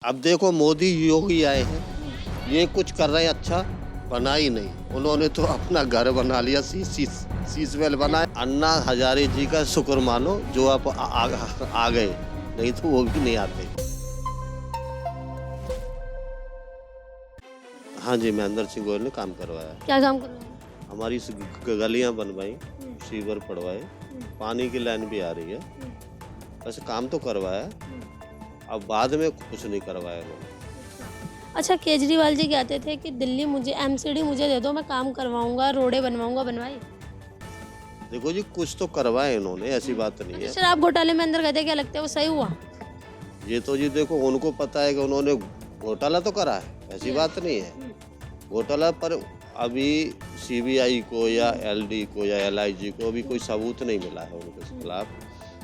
अब देखो मोदी योगी आए हैं, ये कुछ कर रहे हैं अच्छा, बना ही नहीं। उन्होंने तो अपना घर बना लिया, शीश महल बनाया। अन्ना हजारे जी का शुक्र मानो जो आप आ गए, नहीं तो वो भी नहीं आते। हाँ जी, महेंद्र सिंह गोयल ने काम करवाया। क्या काम करवाया? हमारी गलियां बनवाई, सीवर पड़वाए, पानी की लाइन भी आ रही है। वैसे काम तो करवाया, अब बाद में कुछ नहीं करवाया उन्होंने। अच्छा, केजरीवाल जी कहते थे कि दिल्ली मुझे एमसीडी मुझे दे दो, मैं काम करवाऊंगा, रोडें बनवाऊंगा, बनवाई? देखो जी, कुछ तो करवाए इन्होंने, ऐसी बात नहीं है। शराब घोटाले में अंदर गए थे, क्या लगता है वो सही हुआ? ये तो जी देखो उनको पता है कि उन्होंने घोटाला तो करा है, ऐसी बात नहीं है। घोटाला पर अभी सीबीआई को या एलडी को या एलआईजी को अभी कोई सबूत नहीं मिला है उनके खिलाफ।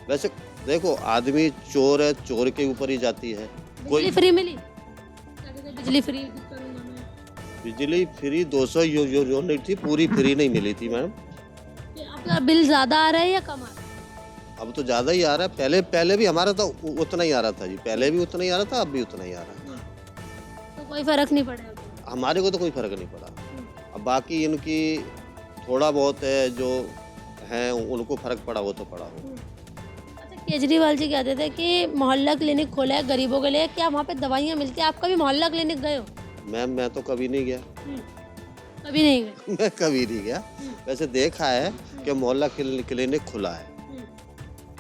वैसे देखो, आदमी चोर है, चोर के ऊपर ही जाती है। बिजली फ्री मिली? बिजली फ्री करूंगा मैं। बिजली फ्री 200 यूनिट थी, पूरी फ्री नहीं मिली थी मैडम। आपका बिल ज्यादा आ रहा है या कम आ रहा है? अब तो ज्यादा ही आ रहा है। पहले भी हमारा तो उतना ही आ रहा था जी, पहले भी उतना ही आ रहा था, अब भी उतना ही आ रहा है। तो कोई फर्क नहीं पड़ा? हमारे को तो कोई फर्क नहीं पड़ा। अब बाकी इनकी थोड़ा बहुत है जो है, उनको फर्क पड़ा वो तो पड़ा हो। अच्छा, केजरीवाल जी कहते थे कि मोहल्ला क्लिनिक खोला है गरीबों के लिए, क्या वहाँ पे दवाइयाँ मिलती है? आप कभी मोहल्ला क्लिनिक गए हो? मैम मैं तो कभी नहीं गया। कभी नहीं गए? मैं कभी नहीं गया। वैसे देखा है कि मोहल्ला क्लिनिक खुला है।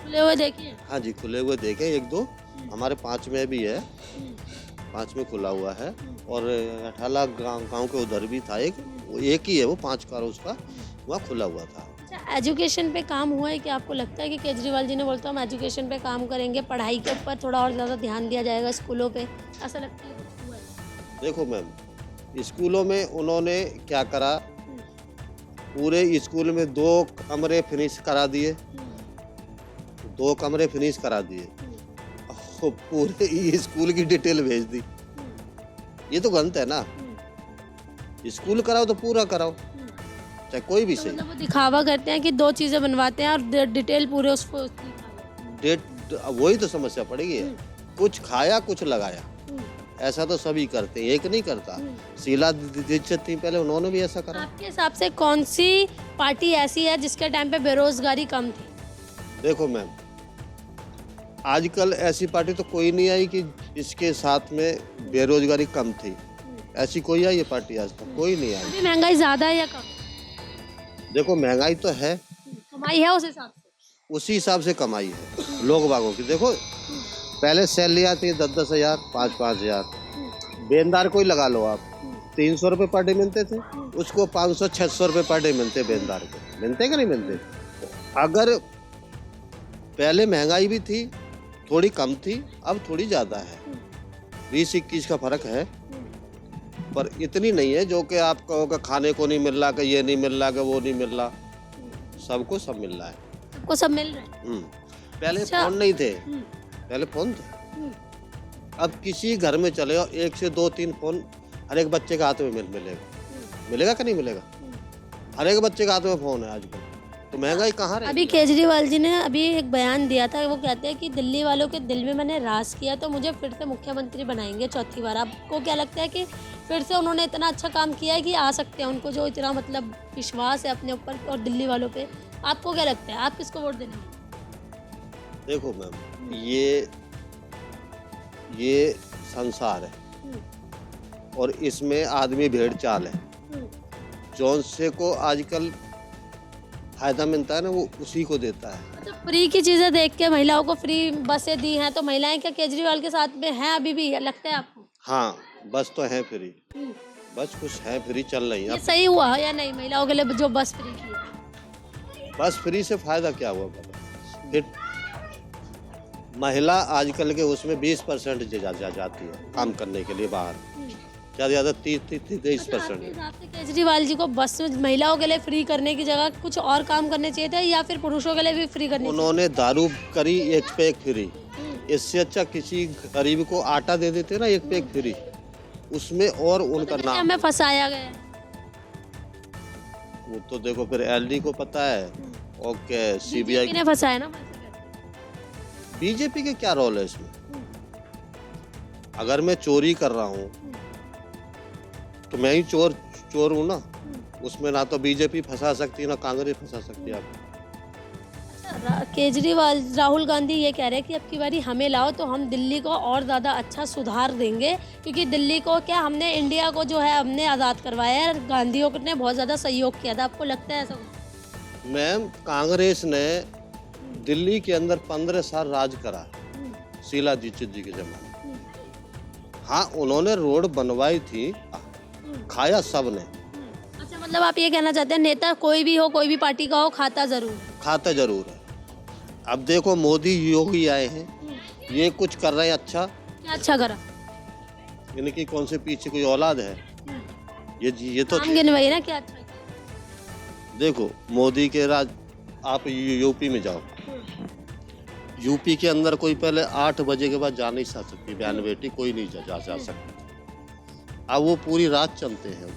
खुले हुए देखिए? हाँ जी, खुले हुए देखे, एक दो हमारे 5 में भी है, 5 में खुला हुआ है। और अठाला गांव के उधर भी था एक ही है वो 5 का, उसका वहाँ खुला हुआ था। अच्छा, एजुकेशन पे काम हुआ है क्या? आपको लगता है कि केजरीवाल जी ने बोलता हम एजुकेशन पे काम करेंगे, पढ़ाई के ऊपर थोड़ा और ज़्यादा ध्यान दिया जाएगा स्कूलों पे, ऐसा लगता है हुआ है? देखो मैम, स्कूलों में उन्होंने क्या करा, पूरे स्कूल में 2 कमरे फिनिश करा दिए, 2 कमरे फिनिश करा दिए, और पूरे स्कूल की डिटेल भेज दी। ये तो गलत है ना। स्कूल कराओ तो पूरा कराओ, चाहे कोई भी तो सही। मतलब वो दिखावा करते हैं कि 2 चीज़ें बनवाते हैं और डिटेल पूरे उसको डेट वही तो समस्या पड़ेगी। कुछ खाया कुछ लगाया, ऐसा तो सभी करते हैं, एक नहीं करता। शीला दीक्षित थी पहले, उन्होंने भी ऐसा करा। आपके हिसाब से कौन सी पार्टी ऐसी है जिसके टाइम पे बेरोजगारी कम थी? देखो मैम, आजकल ऐसी पार्टी तो कोई नहीं आई कि इसके साथ में बेरोजगारी कम थी। ऐसी कोई आई है पार्टी? आज तक कोई नहीं आई। अभी महंगाई ज़्यादा है या कम? देखो महंगाई तो है, कमाई है उस हिसाब से? उसी हिसाब से कमाई है लोग बागों की। देखो पहले सैलरियाँ थी 10-10 हजार, 5-5 हजार। बेनदार कोई लगा लो आप, 300 रुपये पर डे मिलते थे, उसको 500-600 रुपये पर डे मिलते बेनदार को। मिलते कि नहीं मिलते? अगर पहले महंगाई भी थी, थोड़ी कम थी, अब थोड़ी ज़्यादा है, 20-21 का फर्क है, पर इतनी नहीं है जो कि आप कहोगे खाने को नहीं मिल रहा, कि ये नहीं मिल रहा, कि वो नहीं मिल रहा। सबको सब मिल रहा है। सबको सब मिल रहा है? पहले अच्छा। फोन नहीं थे, पहले फोन थे। अब किसी घर में चले जाओ, 1 से 2-3 फोन हर एक बच्चे के हाथ में मिलेगा। मिलेगा कि नहीं मिलेगा? हर एक बच्चे के हाथ में फोन है आजकल। तो महंगाई कहाँ रही? अभी केजरीवाल जी ने अभी एक बयान दिया था, वो कहते हैं कि दिल्ली वालों के दिल में मैंने राज किया तो मुझे फिर से मुख्यमंत्री बनाएंगे 4थी बार। आपको क्या लगता है कि फिर से उन्होंने इतना अच्छा काम किया है कि आ सकते हैं? उनको जो इतना मतलब विश्वास है अपने ऊपर और दिल्ली वालों पे, आपको क्या लगता है आप किसको वोट देंगे? देखो मैम, ये संसार है और इसमें आदमी भेड़ चाल है। जौन से को आजकल फायदा मिलता है ना, वो उसी को देता है। अच्छा, फ्री की चीज़ें देख के महिलाओं को फ्री बसें दी हैं, तो महिलाएं क्या केजरीवाल के साथ में हैं अभी भी, लगता है आपको? हाँ, बस तो है फ्री, बस कुछ है फ्री चल रही है। ये सही हुआ या नहीं महिलाओं के लिए जो बस फ्री की है? बस फ्री से फायदा क्या हुआ पता? फिर महिला आजकल के उसमें 20% जाती है काम करने के लिए बाहर, ज़्यादा ज़्यादा 30-33%। हिसाब से केजरीवाल जी को बस में महिलाओं के लिए फ्री करने की जगह कुछ और काम करने चाहिए थे, या फिर पुरुषों के लिए भी फ्री करनी चाहिए? उन्होंने दारू करी 1 पे 1 फ्री। इससे अच्छा किसी गरीब को आटा दे देते ना 1 पे 1 फ्री, उसमें और उनका नाम। हमें फंसाया गया है। वो तो देखो फिर एलडी को पता है, और क्या सीबीआई ने फंसाया ना। बीजेपी के क्या रोल है इसमें? अगर मैं चोरी कर रहा हूँ तो मैं ही चोर हूँ ना, उसमें ना तो बीजेपी फंसा सकती है ना कांग्रेस फंसा सकती है आपको। केजरीवाल राहुल गांधी ये कह रहे हैं कि अब की बारी हमें लाओ तो हम दिल्ली को और ज़्यादा अच्छा सुधार देंगे, क्योंकि दिल्ली को क्या हमने इंडिया को जो है हमने आज़ाद करवाया है, गांधियों ने बहुत ज़्यादा सहयोग किया था। आपको लगता है ऐसा कुछ? मैम कांग्रेस ने दिल्ली के अंदर 15 साल राज करा शीला दीक्षित जी के जमाने। हाँ उन्होंने रोड बनवाई थी, खाया सबने। अच्छा, मतलब आप ये कहना चाहते हैं नेता कोई भी हो, कोई भी पार्टी का हो, खाता जरूर है। अब देखो मोदी योगी आए हैं, ये कुछ कर रहे हैं अच्छा। क्या अच्छा करा? इनकी कौन से पीछे कोई औलाद है? ये तो नाम गिनवाइए ना, क्या अच्छा किया? देखो मोदी के राज, आप यूपी में जाओ, यूपी के अंदर कोई पहले 8 बजे के बाद जा नहीं सकती, बहन बेटी कोई नहीं जा सकता। अब वो पूरी रात चलते हैं,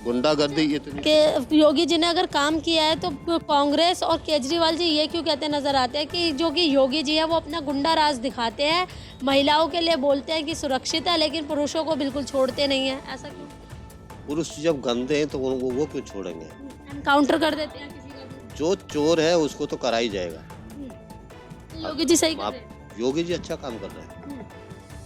गुंडागर्दी इतनी। कि योगी जी ने अगर काम किया है तो कांग्रेस और केजरीवाल जी ये क्यों कहते नजर आते हैं कि जो कि योगी जी है वो अपना गुंडा राज दिखाते हैं, महिलाओं के लिए बोलते हैं कि सुरक्षित है, लेकिन पुरुषों को बिल्कुल छोड़ते नहीं है, ऐसा क्यों? पुरुष जब गंदे हैं तो वो क्यों छोड़ेंगे? एनकाउंटर कर देते हैं किसी का भी। जो चोर है उसको तो करा ही जाएगा। तो योगी जी सही कर रहे हैं। योगी जी अच्छा काम कर रहे हैं।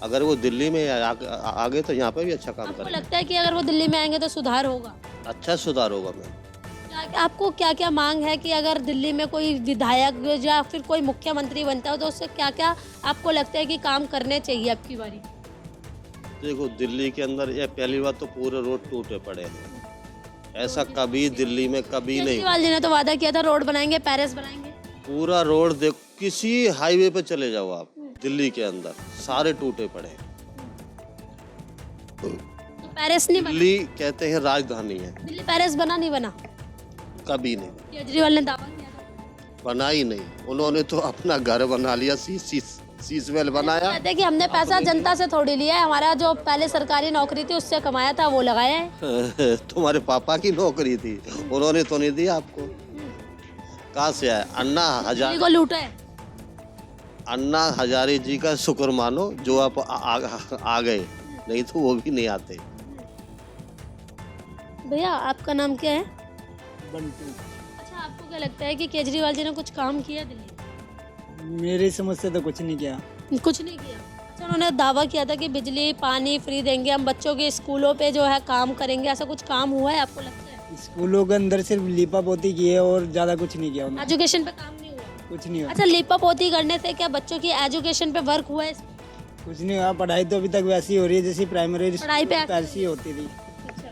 अगर वो दिल्ली में आगे तो यहाँ पे भी अच्छा काम आपको करेंगे। लगता है कि अगर वो दिल्ली में आएंगे तो सुधार होगा? अच्छा सुधार होगा मैम। आपको क्या क्या मांग है कि अगर दिल्ली में कोई विधायक या फिर कोई मुख्यमंत्री बनता हो तो उससे क्या क्या आपको लगता है कि काम करने चाहिए अब की बारी? देखो दिल्ली के अंदर ये पहली बात तो पूरे रोड टूटे पड़े हैं, ऐसा कभी दिल्ली में कभी नहीं। केजरीवाल जी ने तो वादा किया था रोड बनाएंगे, पैलेस बनाएंगे। पूरा रोड देखो, किसी हाईवे पे चले जाओ आप दिल्ली के अंदर सारे टूटे पड़े हैं। तो पैलेस नहीं बना? दिल्ली कहते हैं राजधानी है, दिल्ली पैलेस बना नहीं बना? कभी नहीं केजरीवाल ने दावा किया था। बना ही नहीं, उन्होंने तो अपना घर बना लिया, शीश महल बनाया। कहते हैं कि हमने पैसा जनता से थोड़ी लिया है, हमारा जो पहले सरकारी नौकरी थी उससे कमाया था वो लगाया है। तुम्हारे पापा की नौकरी थी, उन्होंने तो नहीं दिया आपको। कहाँ से आया? अन्ना हजारे को लूटा है। अन्ना हजारे जी का शुक्र मानो जो आप आ गए, नहीं तो वो भी नहीं आते। भैया आपका नाम क्या है? बंटू। अच्छा, आपको क्या लगता है कि केजरीवाल जी ने कुछ काम किया दिल्ली? मेरी समझ से तो कुछ नहीं किया। कुछ नहीं किया। अच्छा, उन्होंने दावा किया था कि बिजली पानी फ्री देंगे, हम बच्चों के स्कूलों पे जो है काम करेंगे, ऐसा कुछ काम हुआ है आपको लगता है? स्कूलों के अंदर सिर्फ लीपा पोती की है और ज्यादा कुछ नहीं किया उन्होंने। एजुकेशन पे काम नहीं हुआ? कुछ नहीं हुआ। अच्छा, लीपा पोती करने से क्या बच्चों की एजुकेशन पे वर्क हुआ है? कुछ नहीं हुआ। पढ़ाई तो अभी तक वैसी हो रही है जैसी प्राइमरी पढ़ाई पे वैसी होती थी। अच्छा,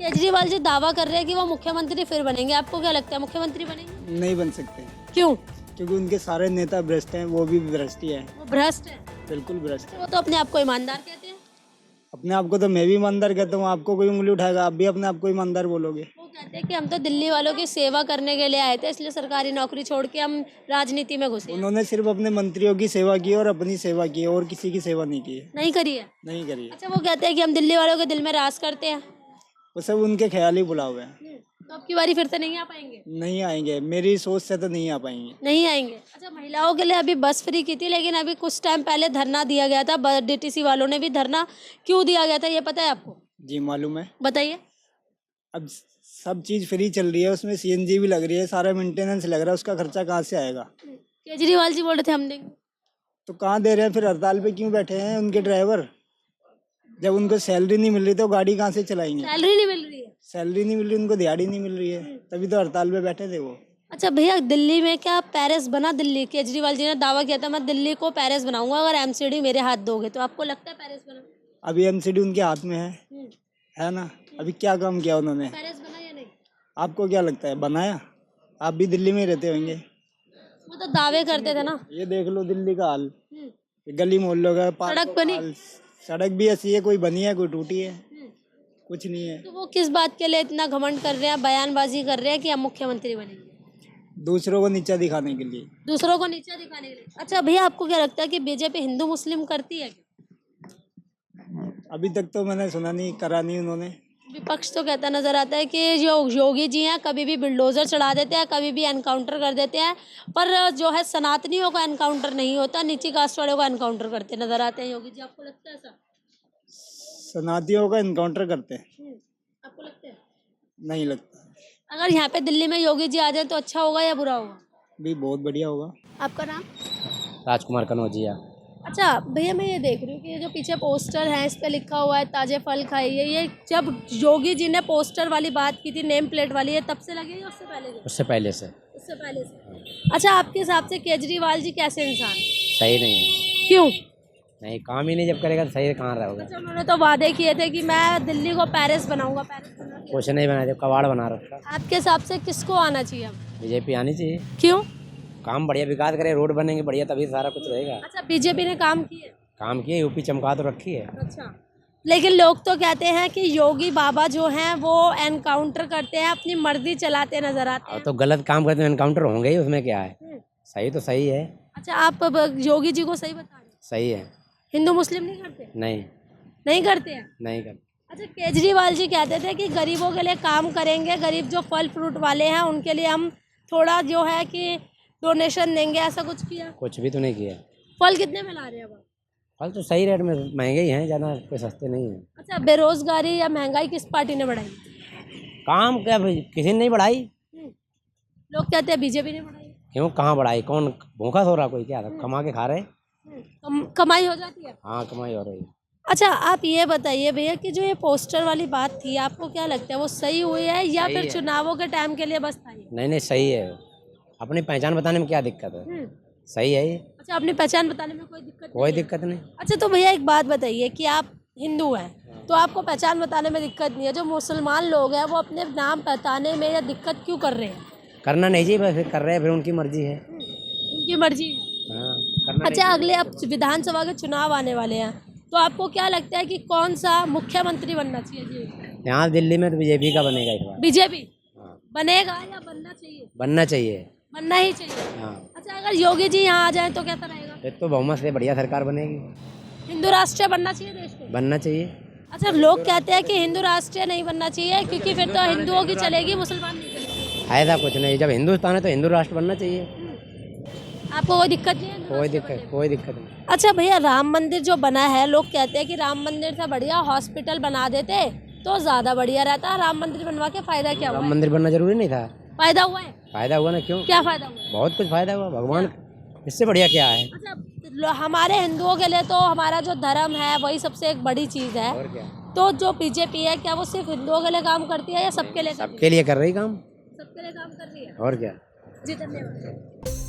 केजरीवाल जी दावा कर रहे हैं कि वो मुख्यमंत्री फिर बनेंगे, आपको क्या लगता है मुख्यमंत्री बनेंगे? नहीं बन सकते। क्यों? क्योंकि उनके सारे नेता भ्रष्ट हैं, वो भी भ्रष्ट ही है। वो भ्रष्ट है? बिल्कुल भ्रष्ट है। वो तो अपने आप को ईमानदार कहते हैं। अपने आप को तो मैं भी ईमानदार कहता हूँ, आपको कोई उंगली उठाएगा आप भी अपने आप को ईमानदार बोलोगे। वो कहते हैं कि हम तो दिल्ली वालों की सेवा करने के लिए आए थे, इसलिए सरकारी नौकरी छोड़ के हम राजनीति में घुसे। उन्होंने सिर्फ अपने मंत्रियों की सेवा की और अपनी सेवा की और किसी की सेवा नहीं की है। नहीं करी है? नहीं करी है। अच्छा, वो कहते हैं कि हम दिल्ली वालों के दिल में राज करते हैं। वो सब उनके ख्याल ही बुला हुए हैं। तो अब की बारी फिर से नहीं आ पाएंगे? नहीं आएंगे, मेरी सोच से तो नहीं आ पाएंगे। नहीं आएंगे। अच्छा, महिलाओं के लिए अभी बस फ्री की थी, लेकिन अभी कुछ टाइम पहले धरना दिया गया था, डीटीसी वालों ने भी धरना क्यों दिया गया था ये पता है आपको? जी मालूम है। बताइए। अब सब चीज फ्री चल रही है, उसमें सीएनजी भी लग रही है, सारा मेंटेनेंस लग रहा है, उसका खर्चा कहाँ से आएगा? केजरीवाल जी बोल रहे थे हम देंगे। तो कहाँ दे रहे हैं? फिर हड़ताल पे क्यों बैठे हैं उनके ड्राइवर? जब उनको सैलरी नहीं मिल रही तो गाड़ी कहाँ से चलाएंगे? सैलरी नहीं मिल रही है? सैलरी नहीं मिल रही, उनको दिहाड़ी नहीं मिल रही है, तभी तो हड़ताल पे बैठे थे वो। अच्छा भैया, दिल्ली में क्या पैरिस बना? दिल्ली केजरीवाल जी ने दावा किया था मैं दिल्ली को पैरिस बनाऊंगा अगर एमसीडी मेरे हाथ दोगे, तो आपको लगता है पैरिस बना? अभी एमसीडी उनके हाथ में है ना? अभी क्या काम किया उन्होंने? पैरिस बना या नहीं? आपको क्या लगता है बनाया? आप भी दिल्ली में ही रहते होंगे। वो तो दावे करते थे ना। ये देख लो दिल्ली का हाल, गली मोहल्लों का, सड़क बनी? सड़क भी ऐसी है, कोई बनी है कोई टूटी है, कुछ नहीं है। तो वो किस बात के लिए इतना घमंड कर रहे हैं, बयानबाजी कर रहे हैं कि हम मुख्यमंत्री बनेंगे? दूसरों को नीचा दिखाने के लिए। दूसरों को नीचा दिखाने के लिए। अच्छा भैया, आपको क्या लगता है कि बीजेपी हिंदू मुस्लिम करती है क्या? अभी तक तो मैंने सुना नहीं, करा नहीं उन्होंने। विपक्ष तो कहता नजर आता है कि जो योगी जी हैं कभी भी बिल्डोजर चढ़ा देते हैं, कभी भी एनकाउंटर कर देते हैं, पर जो है सनातनियों का एनकाउंटर नहीं होता, नीची कास्ट वालों का एनकाउंटर करते नजर आते हैं योगी जी। आपको लगता है ऐसा? सनातियों का इनकाउंटर करते हैं। आपको लगता है? नहीं लगता। अगर यहाँ पे दिल्ली में योगी जी आ जाए तो अच्छा होगा या बुरा होगा? भी बहुत बढ़िया होगा। आपका नाम? राजकुमार कनौजिया। अच्छा भैया, मैं ये देख रही हूँ कि ये जो पीछे पोस्टर है इस पे लिखा हुआ है ताजे फल खाइए, ये जब योगी जी ने पोस्टर वाली बात की थी, नेम प्लेट वाली, ये तब से लगी या उससे पहले? उससे पहले से। उससे पहले से। अच्छा, आपके हिसाब से केजरीवाल जी कैसे इंसान? सही नहीं है। क्यों? नहीं, काम ही नहीं जब करेगा तो सही कहाँ रहोगे। अच्छा, उन्होंने तो वादे किए थे कि मैं दिल्ली को पेरिस बनाऊंगा, पेरिस बना दिया। कुछ नहीं बना, जब कबाड़ बना रखा। आपके हिसाब से किसको आना चाहिए अब? बीजेपी आनी चाहिए। क्यों? काम बढ़िया विकास करे, रोड बनेंगे बढ़िया, तभी सारा कुछ रहेगा। अच्छा, बीजेपी ने काम किए? काम किए, यूपी चमका तो रखी है। अच्छा, लेकिन लोग तो कहते हैं कि योगी बाबा जो हैं वो एनकाउंटर करते हैं, अपनी मर्जी चलाते नजर आते हैं। तो गलत काम करते हैं एनकाउंटर होंगे ही, उसमें क्या है। सही तो सही है। अच्छा, आप अब योगी जी को सही बता रहे हैं? सही है। हिंदू मुस्लिम नहीं करते? नहीं, नहीं करते हैं? नहीं कर। अच्छा, केजरीवाल जी कहते थे कि गरीबों के लिए काम करेंगे, गरीब जो फल फ्रूट वाले हैं उनके लिए हम थोड़ा जो है कि डोनेशन देंगे, ऐसा कुछ किया? कुछ भी तो नहीं किया। फल कितने में ला रहे हैं अब? फल तो सही रेट में महंगे ही हैं, ज़्यादा कोई सस्ते नहीं हैं। अच्छा, बेरोजगारी या महंगाई किस पार्टी ने बढ़ाई? काम क्या भाई, किसी ने नहीं बढ़ाई। लोग कहते हैं बीजेपी ने बढ़ाई। क्यों, कहाँ बढ़ाई? कौन भूखा सो रहा? कोई क्या कमा के खा रहे। कमाई हो जाती है। हाँ, कमाई हो रही है। अच्छा, आप ये बताइए भैया कि जो ये पोस्टर वाली बात थी, आपको क्या लगता है वो सही हुई है या सही फिर है। चुनावों के टाइम के लिए बस था ये? नहीं नहीं, सही है। अपनी पहचान बताने में क्या दिक्कत है। सही है ये। अच्छा, अपनी पहचान बताने में कोई दिक्कत कोई नहीं है? दिक्कत नहीं। अच्छा, तो भैया एक बात बताइए कि आप हिंदू हैं तो आपको पहचान बताने में दिक्कत नहीं है, जो मुसलमान लोग हैं वो अपने नाम बताने में या दिक्कत क्यों कर रहे हैं? करना नहीं चाहिए, बस कर रहे हैं, फिर उनकी मर्जी है। उनकी मर्जी है। हाँ, करना अच्छा, अगले अब विधानसभा के चुनाव आने वाले हैं तो आपको क्या लगता है कि कौन सा मुख्यमंत्री बनना चाहिए जी? नहीं। यहाँ दिल्ली में तो बीजेपी का बनेगा इस बार। बीजेपी हाँ, बनेगा या बनना चाहिए? बनना चाहिए। बनना ही चाहिए। हाँ, अच्छा, अगर योगी जी यहाँ आ जाए तो कैसा रहेगा? फिर तो बहुमत से बढ़िया सरकार बनेगी। हिंदू राष्ट्रीय बनना चाहिए देश को? बनना चाहिए। अच्छा, लोग कहते हैं कि हिंदू राष्ट्रीय नहीं बनना चाहिए क्योंकि फिर तो हिंदुओं की चलेगी, मुसलमान नहीं चलेगी। ऐसा कुछ नहीं, जब हिंदुस्तान है तो हिंदू राष्ट्र बनना चाहिए। आपको कोई दिक्कत नहीं है हिंदू कोई राष्ट्रीय दिक्कत, बनने में? कोई दिक्कत नहीं। अच्छा भैया, राम मंदिर जो बना है, लोग कहते हैं कि राम मंदिर से बढ़िया हॉस्पिटल बना देते तो ज्यादा बढ़िया रहता। राम मंदिर बनवा के फायदा क्या हुआ राम है? मंदिर बनना जरूरी नहीं था। फायदा हुआ है? फायदा हुआ ना, क्यों? क्या फायदा हुआ है? बहुत कुछ फायदा हुआ। भगवान, इससे बढ़िया क्या है। अच्छा, हमारे हिंदुओं के लिए तो हमारा जो धर्म है वही सबसे एक बड़ी चीज है। और क्या, तो जो बीजेपी है, क्या वो सिर्फ हिंदुओं के लिए काम करती है या सबके लिए कर रही है? सबके लिए कर रही काम। सबके लिए काम कर रही है। और क्या। जी, धन्यवाद।